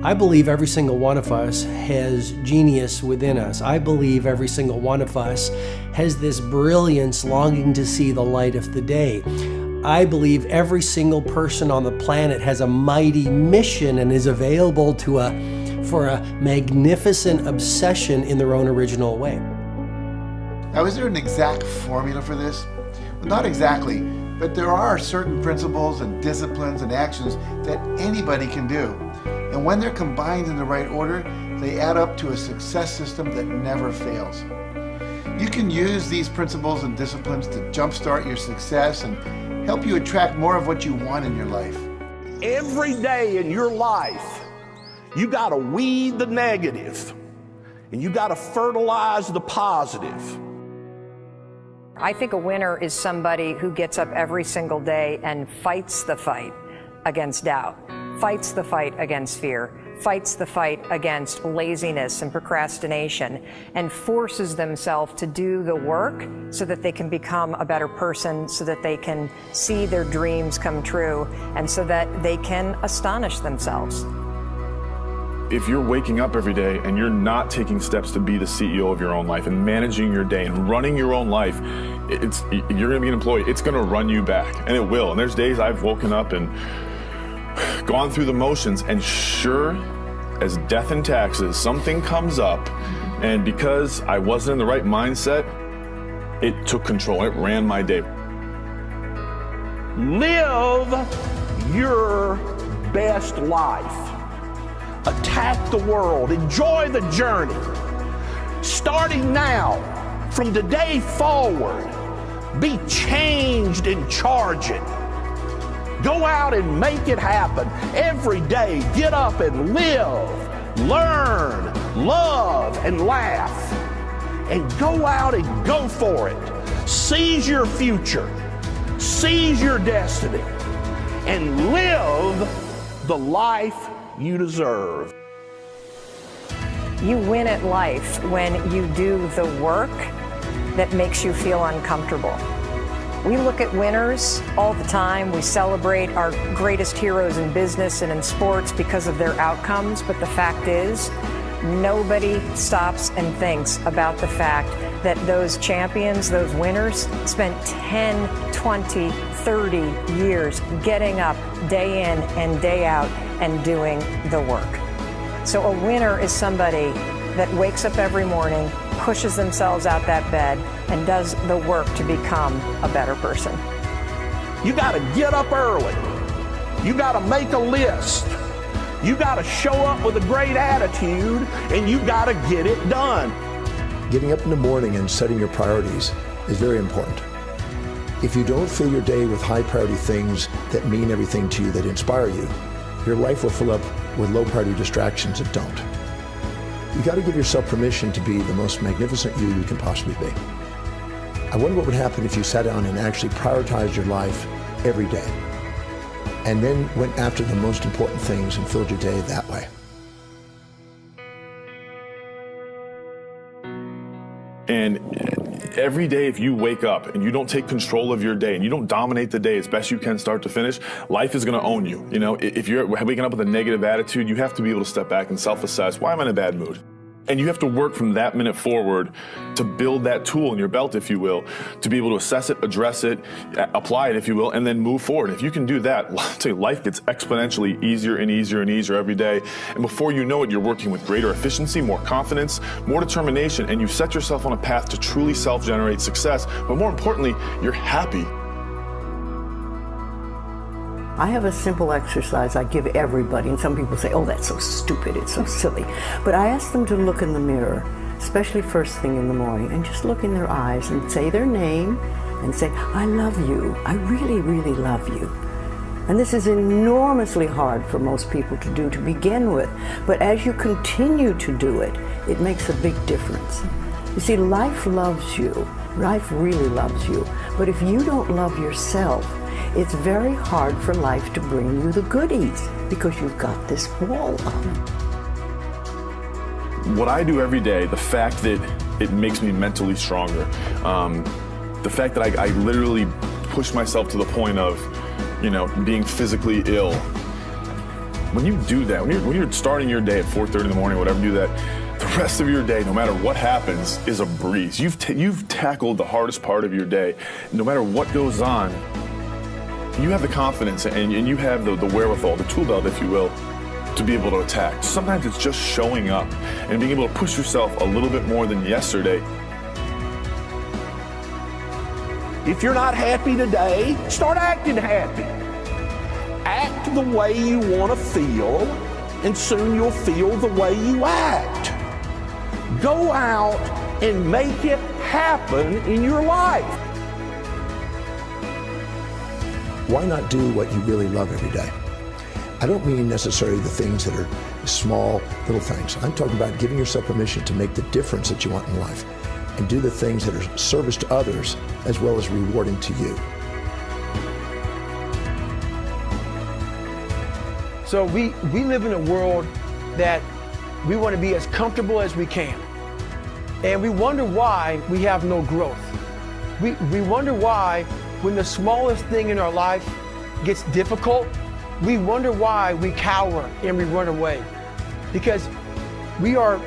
I believe every single one of us has genius within us. I believe every single one of us has this brilliance longing to see the light of the day. I believe every single person on the planet has a mighty mission and is available for a magnificent obsession in their own original way. Now, is there an exact formula for this? Well, not exactly, but there are certain principles and disciplines and actions that anybody can do. And when they're combined in the right order, they add up to a success system that never fails. You can use these principles and disciplines to jumpstart your success and help you attract more of what you want in your life. Every day in your life, you gotta weed the negative and you gotta fertilize the positive. I think a winner is somebody who gets up every single day and fights the fight against doubt, fights the fight against fear, fights the fight against laziness and procrastination, and forces themselves to do the work so that they can become a better person, so that they can see their dreams come true, and so that they can astonish themselves. If you're waking up every day and you're not taking steps to be the CEO of your own life and managing your day and running your own life, you're gonna be an employee. It's gonna run you back, and it will. And there's days I've woken up and gone through the motions, and sure as death and taxes, something comes up, and because I wasn't in the right mindset, it took control. It ran my day. Live your best life. Attack the world. Enjoy the journey. Starting now, from today forward, be changed and charge it. Go out and make it happen. Every day, get up and live, learn, love, and laugh. And go out and go for it. Seize your future. Seize your destiny. And live the life you deserve. You win at life when you do the work that makes you feel uncomfortable. We look at winners all the time. We celebrate our greatest heroes in business and in sports because of their outcomes, but the fact is, nobody stops and thinks about the fact that those champions, those winners, spent 10, 20, 30 years getting up day in and day out and doing the work. So a winner is somebody that wakes up every morning, pushes themselves out that bed, and does the work to become a better person. You gotta get up early. You gotta make a list. You gotta show up with a great attitude, and you gotta get it done. Getting up in the morning and setting your priorities is very important. If you don't fill your day with high priority things that mean everything to you, that inspire you, your life will fill up with low priority distractions that don't. You got to give yourself permission to be the most magnificent you can possibly be. I wonder what would happen if you sat down and actually prioritized your life every day, and then went after the most important things and filled your day that way. And every day, if you wake up and you don't take control of your day and you don't dominate the day as best you can start to finish, life is going to own you. You know, if you're waking up with a negative attitude, you have to be able to step back and self-assess. Why am I in a bad mood? And you have to work from that minute forward to build that tool in your belt, if you will, to be able to assess it, address it, apply it, if you will, and then move forward. If you can do that, I'll tell you, life gets exponentially easier and easier and easier every day. And before you know it, you're working with greater efficiency, more confidence, more determination, and you've set yourself on a path to truly self-generate success. But more importantly, you're happy. I have a simple exercise I give everybody, and some people say, oh, that's so stupid, it's so silly. But I ask them to look in the mirror, especially first thing in the morning, and just look in their eyes and say their name and say, I love you, I really, really love you. And this is enormously hard for most people to do to begin with, but as you continue to do it, it makes a big difference. You see, life loves you, life really loves you, but if you don't love yourself, it's very hard for life to bring you the goodies because you've got this wall up. What I do every day, the fact that it makes me mentally stronger, the fact that I literally push myself to the point of, being physically ill, When you do that, when you're starting your day at 4:30 in the morning, whatever, do that, the rest of your day, no matter what happens, is a breeze. You've tackled the hardest part of your day. No matter what goes on, you have the confidence and you have the wherewithal, the tool belt, if you will, to be able to attack. Sometimes it's just showing up and being able to push yourself a little bit more than yesterday. If you're not happy today, start acting happy. Act the way you want to feel, and soon you'll feel the way you act. Go out and make it happen in your life. Why not do what you really love every day? I don't mean necessarily the things that are small, little things. I'm talking about giving yourself permission to make the difference that you want in life and do the things that are service to others as well as rewarding to you. So we live in a world that we want to be as comfortable as we can. And we wonder why we have no growth. We wonder why when the smallest thing in our life gets difficult, we wonder why we cower and we run away. Because we are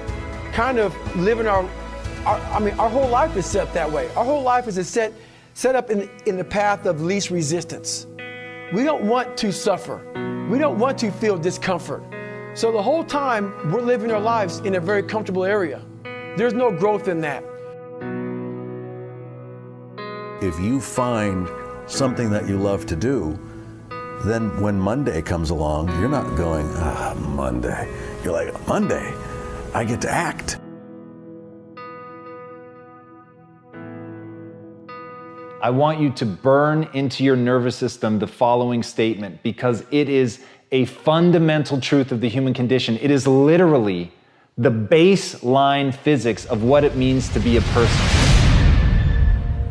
kind of living our whole life is set that way. Our whole life is set up in the path of least resistance. We don't want to suffer. We don't want to feel discomfort. So the whole time we're living our lives in a very comfortable area. There's no growth in that. If you find something that you love to do, then when Monday comes along, you're not going, Monday. You're like, Monday, I get to act. I want you to burn into your nervous system the following statement, because it is a fundamental truth of the human condition. It is literally the baseline physics of what it means to be a person.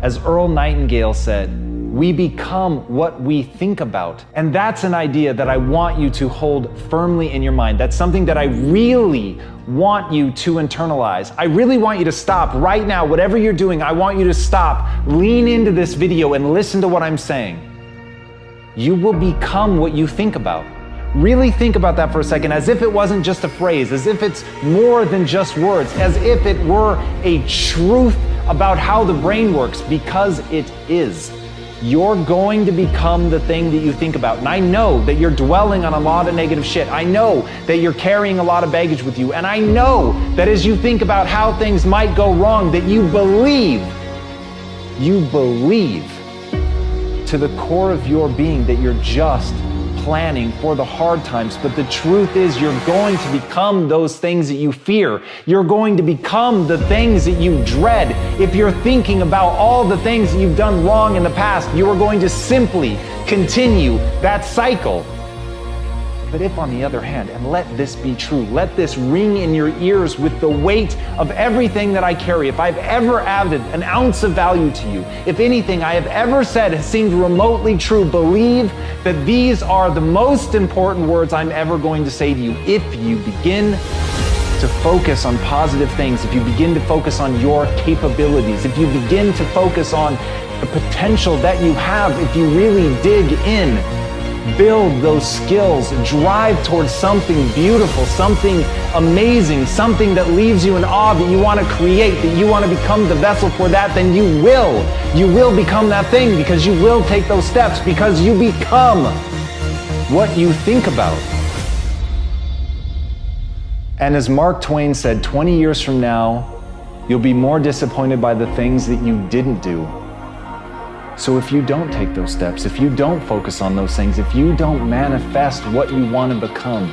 As Earl Nightingale said, we become what we think about. And that's an idea that I want you to hold firmly in your mind. That's something that I really want you to internalize. I really want you to stop right now. Whatever you're doing, I want you to stop, lean into this video and listen to what I'm saying. You will become what you think about. Really think about that for a second, as if it wasn't just a phrase, as if it's more than just words, as if it were a truth about how the brain works, because it is. You're going to become the thing that you think about. And I know that you're dwelling on a lot of negative shit. I know that you're carrying a lot of baggage with you. And I know that as you think about how things might go wrong, that you believe to the core of your being that you're just planning for the hard times. But the truth is, you're going to become those things that you fear. You're going to become the things that you dread. If you're thinking about all the things that you've done wrong in the past, you are going to simply continue that cycle. But if, on the other hand, and let this be true, let this ring in your ears with the weight of everything that I carry, if I've ever added an ounce of value to you, if anything I have ever said has seemed remotely true, believe that these are the most important words I'm ever going to say to you. If you begin to focus on positive things, if you begin to focus on your capabilities, if you begin to focus on the potential that you have, if you really dig in, build those skills, drive towards something beautiful, something amazing, something that leaves you in awe, that you want to create, that you want to become the vessel for that, then you will become that thing, because you will take those steps, because you become what you think about. And as Mark Twain said, 20 years from now, you'll be more disappointed by the things that you didn't do. So if you don't take those steps, if you don't focus on those things, if you don't manifest what you want to become,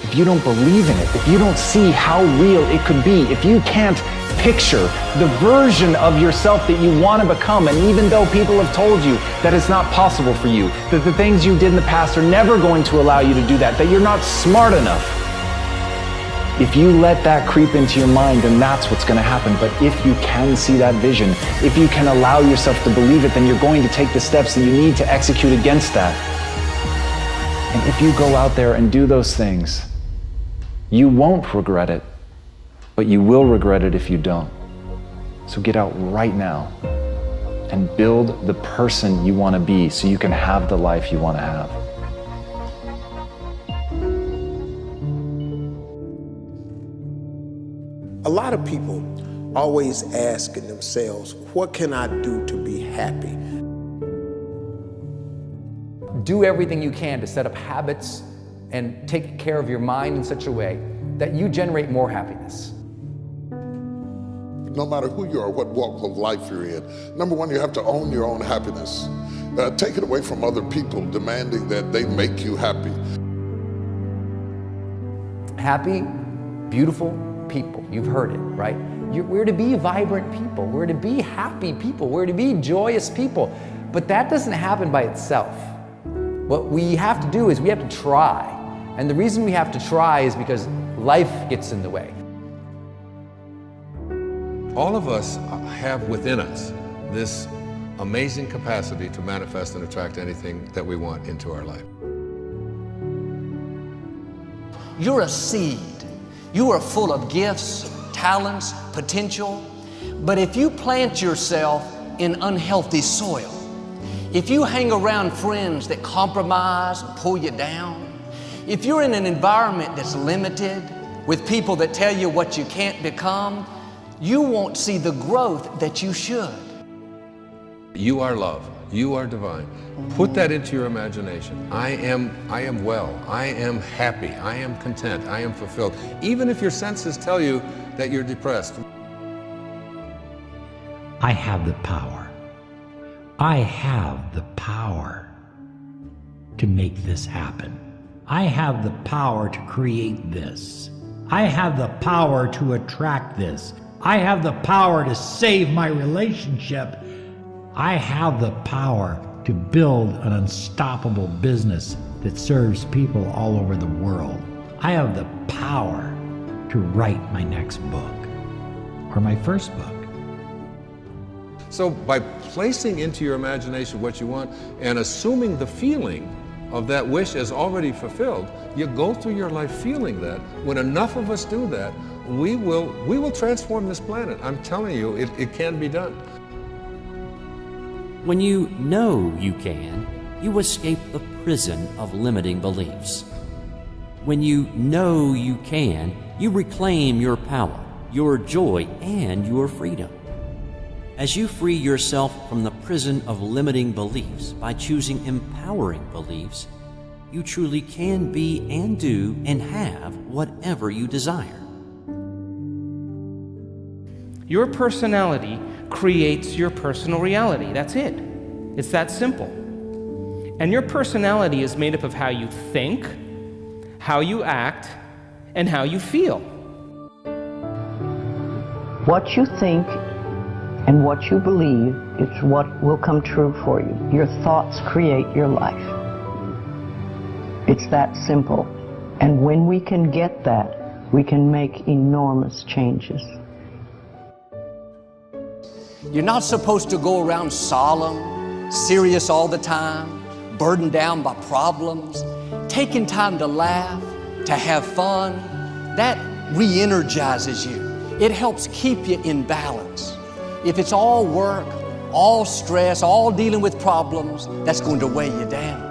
if you don't believe in it, if you don't see how real it could be, if you can't picture the version of yourself that you want to become, and even though people have told you that it's not possible for you, that the things you did in the past are never going to allow you to do that, that you're not smart enough, if you let that creep into your mind, then that's what's going to happen. But if you can see that vision, if you can allow yourself to believe it, then you're going to take the steps that you need to execute against that. And if you go out there and do those things, you won't regret it, but you will regret it if you don't. So get out right now and build the person you want to be so you can have the life you want to have. A lot of people always asking themselves, what can I do to be happy? Do everything you can to set up habits and take care of your mind in such a way that you generate more happiness. No matter who you are, what walk of life you're in, number one, you have to own your own happiness. Take it away from other people demanding that they make you happy. Happy, beautiful people. You've heard it, right? We're to be vibrant people. We're to be happy people. We're to be joyous people. But that doesn't happen by itself. What we have to do is we have to try. And the reason we have to try is because life gets in the way. All of us have within us this amazing capacity to manifest and attract anything that we want into our life. You're a seed. You are full of gifts, talents, potential. But if you plant yourself in unhealthy soil, if you hang around friends that compromise and pull you down, if you're in an environment that's limited with people that tell you what you can't become, you won't see the growth that you should. You are love. You are divine. Put that into your imagination. I am well. I am happy. I am content. I am fulfilled. Even if your senses tell you that you're depressed. I have the power. I have the power to make this happen. I have the power to create this. I have the power to attract this. I have the power to save my relationship. I have the power to build an unstoppable business that serves people all over the world. I have the power to write my next book or my first book. So by placing into your imagination what you want and assuming the feeling of that wish as already fulfilled, you go through your life feeling that. When enough of us do that, we will transform this planet. I'm telling you, it can be done. When you know you can, you escape the prison of limiting beliefs. When you know you can, you reclaim your power, your joy, and your freedom. As you free yourself from the prison of limiting beliefs by choosing empowering beliefs, you truly can be and do and have whatever you desire. Your personality creates your personal reality. That's it. It's that simple. And your personality is made up of how you think, how you act, and how you feel. What you think and what you believe is what will come true for you. Your thoughts create your life. It's that simple. And when we can get that, we can make enormous changes. You're not supposed to go around solemn, serious all the time, burdened down by problems. Taking time to laugh, to have fun, that re-energizes you. It helps keep you in balance. If it's all work, all stress, all dealing with problems, that's going to weigh you down.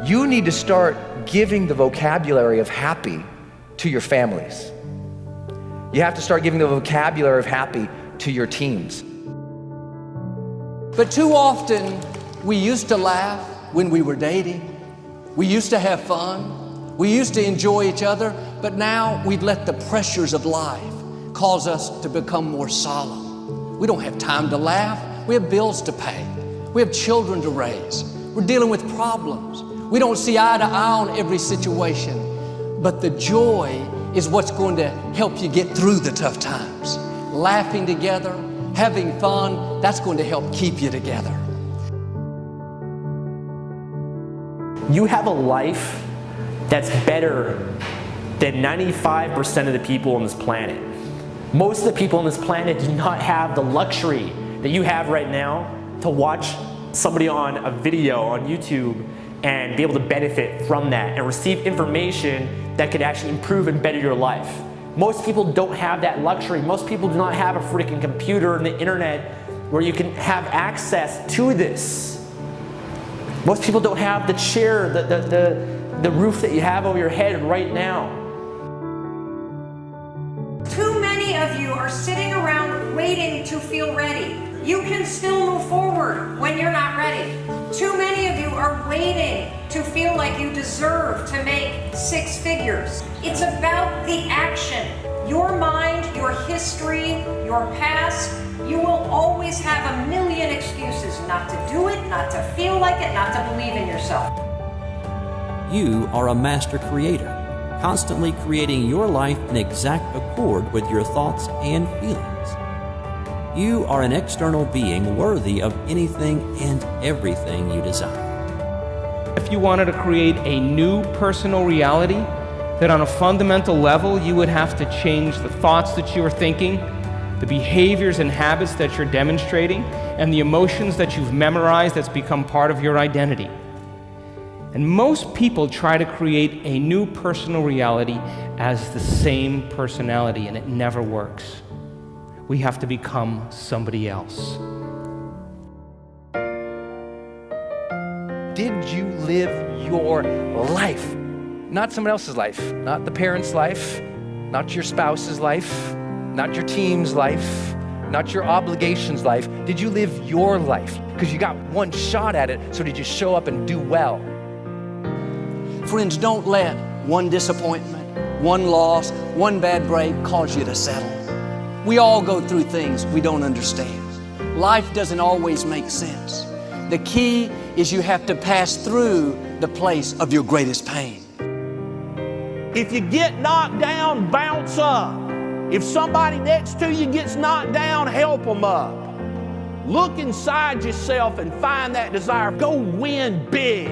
You need to start giving the vocabulary of happy to your families. You have to start giving the vocabulary of happy to your teams. But too often, we used to laugh when we were dating. We used to have fun. We used to enjoy each other, but now we've let the pressures of life cause us to become more solemn. We don't have time to laugh. We have bills to pay. We have children to raise. We're dealing with problems. We don't see eye to eye on every situation, but the joy is what's going to help you get through the tough times. Laughing together, having fun, that's going to help keep you together. You have a life that's better than 95% of the people on this planet. Most of the people on this planet do not have the luxury that you have right now to watch somebody on a video on YouTube and be able to benefit from that and receive information that could actually improve and better your life. Most people don't have that luxury. Most people do not have a freaking computer and the internet where you can have access to this. Most people don't have the chair, the roof that you have over your head right now. are sitting around waiting to feel ready. You can still move forward when you're not ready. Too many of you are waiting to feel like you deserve to make 6 figures. It's about the action. Your mind, your history, your past, you will always have a million excuses not to do it, not to feel like it, not to believe in yourself. You are a master creator, constantly creating your life in exact accord with your thoughts and feelings. You are an external being worthy of anything and everything you desire. If you wanted to create a new personal reality, that on a fundamental level you would have to change the thoughts that you are thinking, the behaviors and habits that you're demonstrating, and the emotions that you've memorized that's become part of your identity. And most people try to create a new personal reality as the same personality, and it never works. We have to become somebody else. Did you live your life? Not someone else's life, not the parent's life, not your spouse's life, not your team's life, not your obligations life. Did you live your life? Because you got one shot at it, so did you show up and do well? Friends, don't let one disappointment, one loss, one bad break cause you to settle. We all go through things we don't understand. Life doesn't always make sense. The key is you have to pass through the place of your greatest pain. If you get knocked down, bounce up. If somebody next to you gets knocked down, help them up. Look inside yourself and find that desire. Go win big.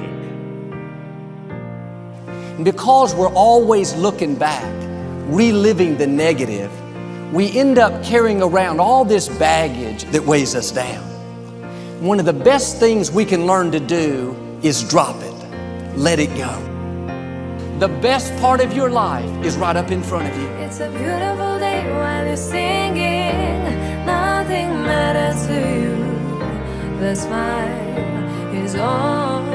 And because we're always looking back, reliving the negative, we end up carrying around all this baggage that weighs us down. One of the best things we can learn to do is drop it. Let it go. The best part of your life is right up in front of you. It's a beautiful day while you're singing. Nothing matters to you. The smile is on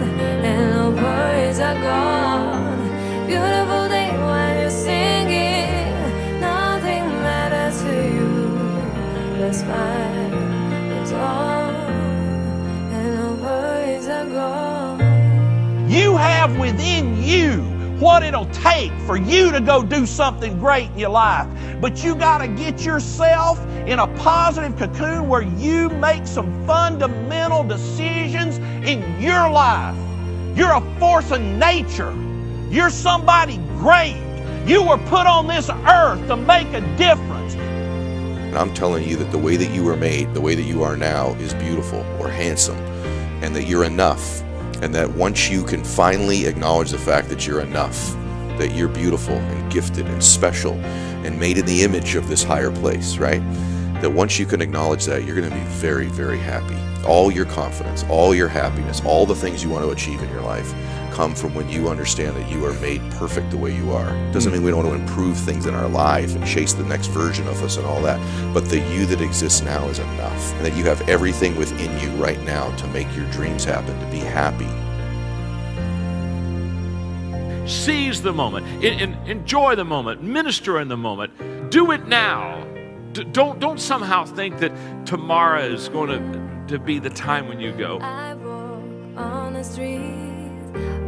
and no worries are gone. Beautiful day while you're singing. Nothing matters to you. The smile is on and no worries are gone. You have within you what it'll take for you to go do something great in your life. But you got to get yourself in a positive cocoon where you make some fundamental decisions in your life. You're a force of nature. You're somebody great. You were put on this earth to make a difference. And I'm telling you that the way that you were made, the way that you are now, is beautiful or handsome, and that you're enough. And that once you can finally acknowledge the fact that you're enough, that you're beautiful and gifted and special and made in the image of this higher place, right? That once you can acknowledge that, you're going to be very, very happy. All your confidence, all your happiness, all the things you want to achieve in your life come from when you understand that you are made perfect the way you are. Doesn't mean we don't want to improve things in our life and chase the next version of us and all that, but the you that exists now is enough, and that you have everything within you right now to make your dreams happen, to be happy. Seize the moment, enjoy the moment, minister in the moment. Do it now. Don't somehow think that tomorrow is going to be the time when you go. I walk on the street.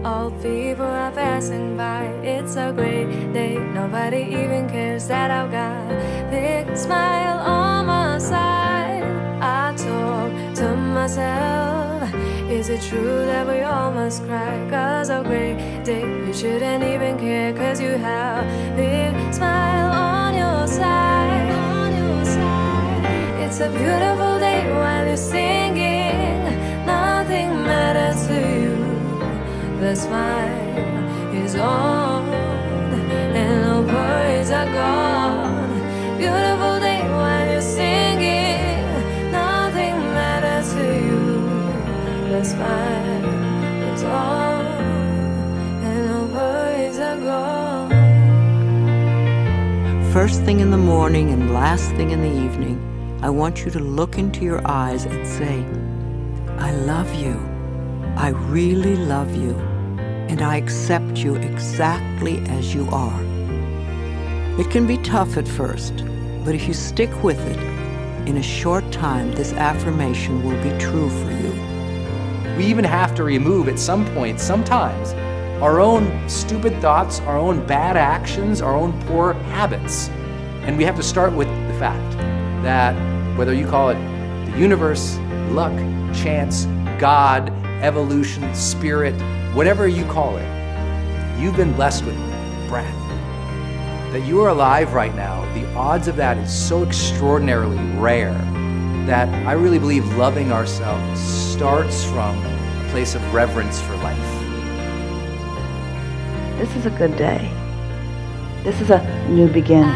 All people are passing by. It's a great day. Nobody even cares that I've got a big smile on my side. I talk to myself. Is it true that we all must cry? 'Cause a great day, you shouldn't even care. 'Cause you have a big smile on your side. It's a beautiful day while you're singing. Nothing matters to you. The smile is on and no worries are gone. Beautiful day while you're singing. Nothing matters to you. The smile is on and no worries are gone. First thing in the morning and last thing in the evening, I want you to look into your eyes and say, I love you. I really love you. And I accept you exactly as you are. It can be tough at first, But if you stick with it, in a short time, this affirmation will be true for you. We even have to remove at some point, sometimes, our own stupid thoughts, our own bad actions, our own poor habits. And we have to start with the fact that whether you call it the universe, luck, chance, God, evolution, spirit, whatever you call it, you've been blessed with breath. That you are alive right now, the odds of that is so extraordinarily rare that I really believe loving ourselves starts from a place of reverence for life. This is a good day. This is a new beginning.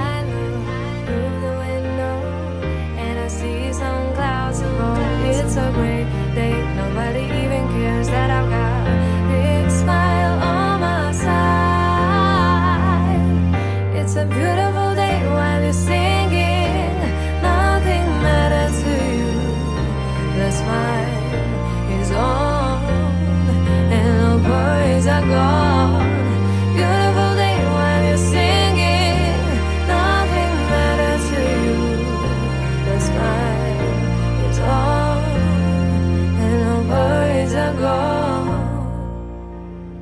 And I see some clouds roll. It's a great day. Nobody even cares that I've got a big smile on my side. It's a beautiful day while you're singing. Nothing matters to you. The smile is on, and no worries are gone.